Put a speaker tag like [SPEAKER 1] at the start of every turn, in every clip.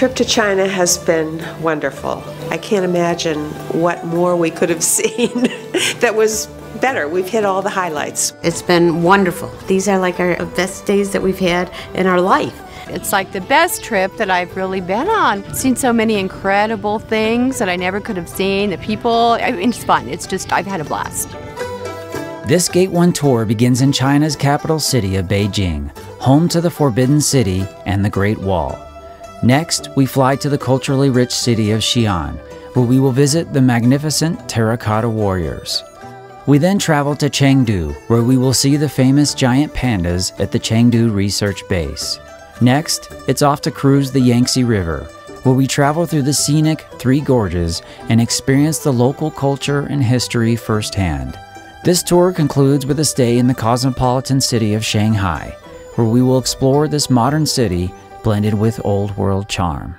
[SPEAKER 1] trip to China has been wonderful. I can't imagine what more we could have seen that was better. We've hit all the highlights.
[SPEAKER 2] It's been wonderful. These are like our best days that we've had in our life.
[SPEAKER 3] It's like the best trip that I've really been on. Seen so many incredible things that I never could have seen. The people, I mean, it's fun. It's just, I've had a blast.
[SPEAKER 4] This Gate 1 tour begins in China's capital city of Beijing, home to the Forbidden City and the Great Wall. Next, we fly to the culturally rich city of Xi'an, where we will visit the magnificent terracotta warriors. We then travel to Chengdu, where we will see the famous giant pandas at the Chengdu Research Base. Next, it's off to cruise the Yangtze River, where we travel through the scenic Three Gorges and experience the local culture and history firsthand. This tour concludes with a stay in the cosmopolitan city of Shanghai, where we will explore this modern city blended with old world charm.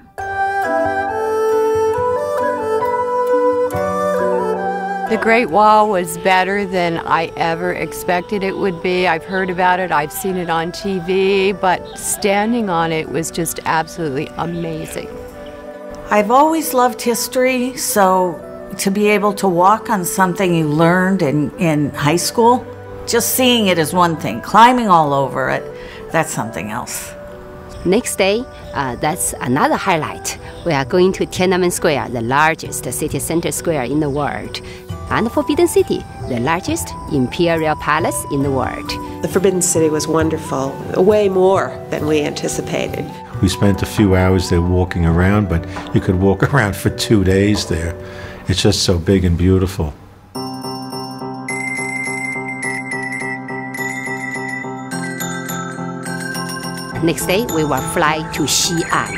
[SPEAKER 3] The Great Wall was better than I ever expected it would be. I've heard about it, I've seen it on TV, but standing on it was just absolutely amazing.
[SPEAKER 5] I've always loved history, so to be able to walk on something you learned in high school, just seeing it is one thing. Climbing all over it, that's something else.
[SPEAKER 6] Next day, that's another highlight. We are going to Tiananmen Square, the largest city center square in the world, and the Forbidden City, the largest imperial palace in the world.
[SPEAKER 1] The Forbidden City was wonderful, way more than we anticipated.
[SPEAKER 7] We spent a few hours there walking around, but you could walk around for 2 days there. It's just so big and beautiful.
[SPEAKER 6] Next day, we will fly to Xi'an.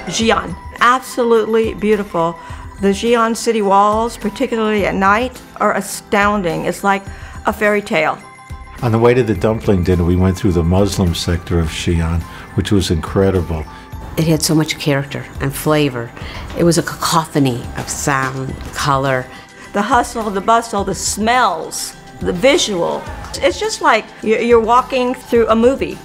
[SPEAKER 8] Xi'an, absolutely beautiful. The Xi'an city walls, particularly at night, are astounding. It's like a fairy tale.
[SPEAKER 7] On the way to the dumpling dinner, we went through the Muslim sector of Xi'an, which was incredible.
[SPEAKER 2] It had so much character and flavor. It was a cacophony of sound, color.
[SPEAKER 8] The hustle, the bustle, the smells, the visual. It's just like you're walking through a movie.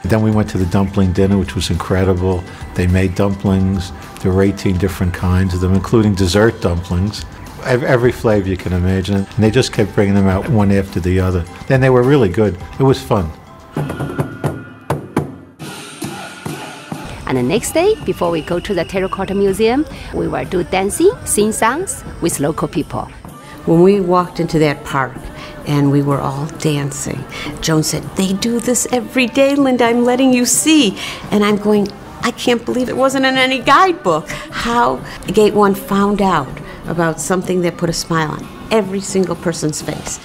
[SPEAKER 7] Then we went to the dumpling dinner, which was incredible. They made dumplings. There were 18 different kinds of them, including dessert dumplings. Every flavor you can imagine. And they just kept bringing them out one after the other. Then they were really good. It was fun.
[SPEAKER 6] And the next day, before we go to the Terracotta Museum, we will do dancing, sing songs with local people.
[SPEAKER 2] When we walked into that park and we were all dancing, Joan said, "They do this every day, Linda, I'm letting you see." And I'm going, I can't believe it wasn't in any guidebook. How Gate 1 found out about something that put a smile on every single person's face.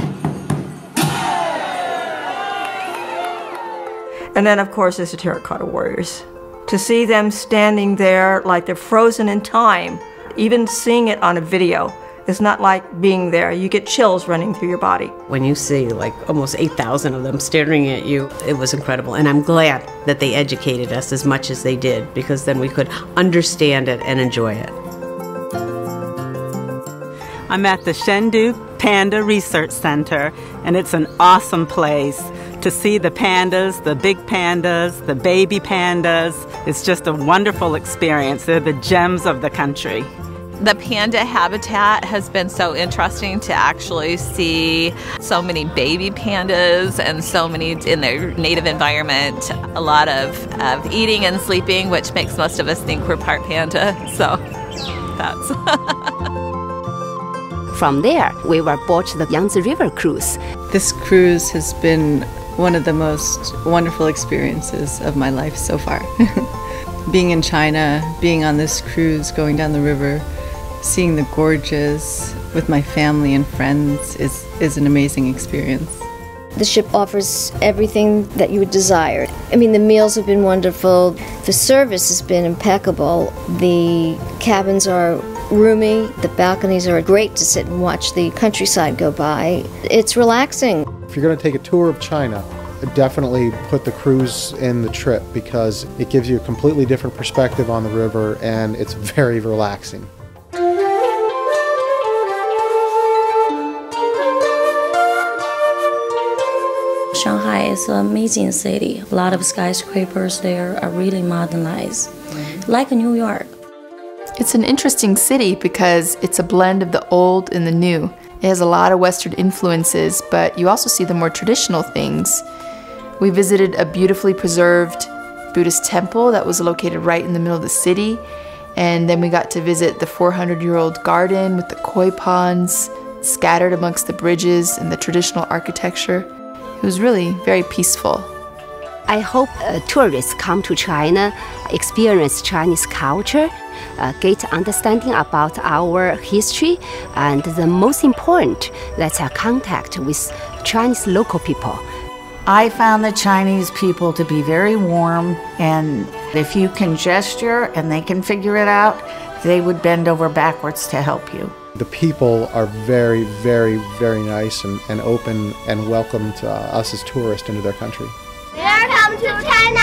[SPEAKER 8] And then, of course, there's the Terracotta Warriors. To see them standing there like they're frozen in time, even seeing it on a video, is not like being there. You get chills running through your body.
[SPEAKER 2] When you see like almost 8,000 of them staring at you, it was incredible. And I'm glad that they educated us as much as they did, because then we could understand it and enjoy it.
[SPEAKER 9] I'm at the Chengdu Panda Research Center, and it's an awesome place to see the pandas, the big pandas, the baby pandas. It's just a wonderful experience. They're the gems of the country.
[SPEAKER 10] The panda habitat has been so interesting to actually see so many baby pandas and so many in their native environment. A lot of eating and sleeping, which makes most of us think we're part panda. So that's...
[SPEAKER 6] From there, we were aboard the Yangtze River cruise.
[SPEAKER 11] This cruise has been one of the most wonderful experiences of my life so far. Being in China, being on this cruise, going down the river, seeing the gorges with my family and friends is an amazing experience.
[SPEAKER 12] The ship offers everything that you would desire. I mean, the meals have been wonderful. The service has been impeccable. The cabins are roomy. The balconies are great to sit and watch the countryside go by. It's relaxing.
[SPEAKER 13] If you're going to take a tour of China, definitely put the cruise in the trip, because it gives you a completely different perspective on the river, and it's very relaxing.
[SPEAKER 14] Shanghai is an amazing city. A lot of skyscrapers there are really modernized, like New York.
[SPEAKER 15] It's an interesting city because it's a blend of the old and the new. It has a lot of Western influences, but you also see the more traditional things. We visited a beautifully preserved Buddhist temple that was located right in the middle of the city, and then we got to visit the 400-year-old garden with the koi ponds scattered amongst the bridges and the traditional architecture. It was really very peaceful.
[SPEAKER 6] I hope tourists come to China, experience Chinese culture, get understanding about our history, and the most important, that's a contact with Chinese local people.
[SPEAKER 5] I found the Chinese people to be very warm, and if you can gesture and they can figure it out, they would bend over backwards to help you.
[SPEAKER 13] The people are very, very, very nice and open and welcomed us as tourists into their country.
[SPEAKER 16] Welcome to China!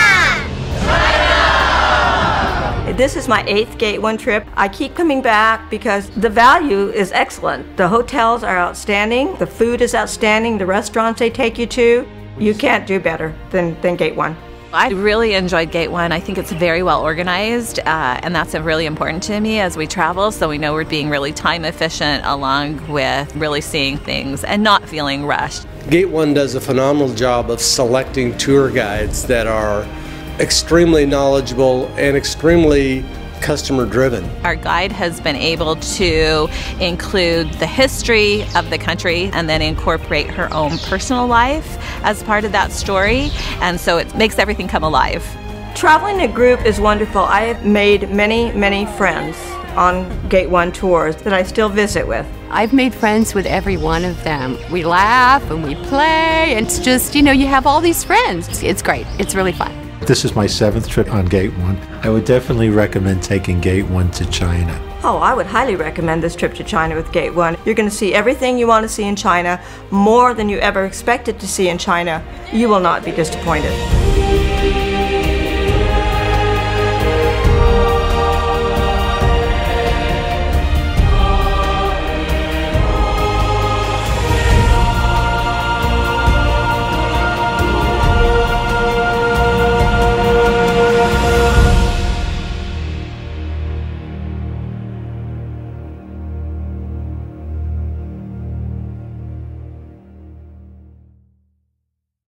[SPEAKER 8] This is my 8th Gate 1 trip. I keep coming back because the value is excellent. The hotels are outstanding, the food is outstanding, the restaurants they take you to. You can't do better than Gate 1.
[SPEAKER 10] I really enjoyed Gate 1. I think it's very well organized, and that's really important to me as we travel, so we know we're being really time efficient along with really seeing things and not feeling rushed.
[SPEAKER 17] Gate 1 does a phenomenal job of selecting tour guides that are extremely knowledgeable and extremely customer driven.
[SPEAKER 10] Our guide has been able to include the history of the country and then incorporate her own personal life as part of that story, and so it makes everything come alive.
[SPEAKER 8] Traveling in a group is wonderful. I have made many, many friends on Gate 1 tours that I still visit with.
[SPEAKER 3] I've made friends with every one of them. We laugh and we play, and it's just, you have all these friends. It's great. It's really fun.
[SPEAKER 7] This is my 7th trip on Gate 1. I would definitely recommend taking Gate 1 to China.
[SPEAKER 8] Oh, I would highly recommend this trip to China with Gate 1. You're going to see everything you want to see in China, more than you ever expected to see in China. You will not be disappointed.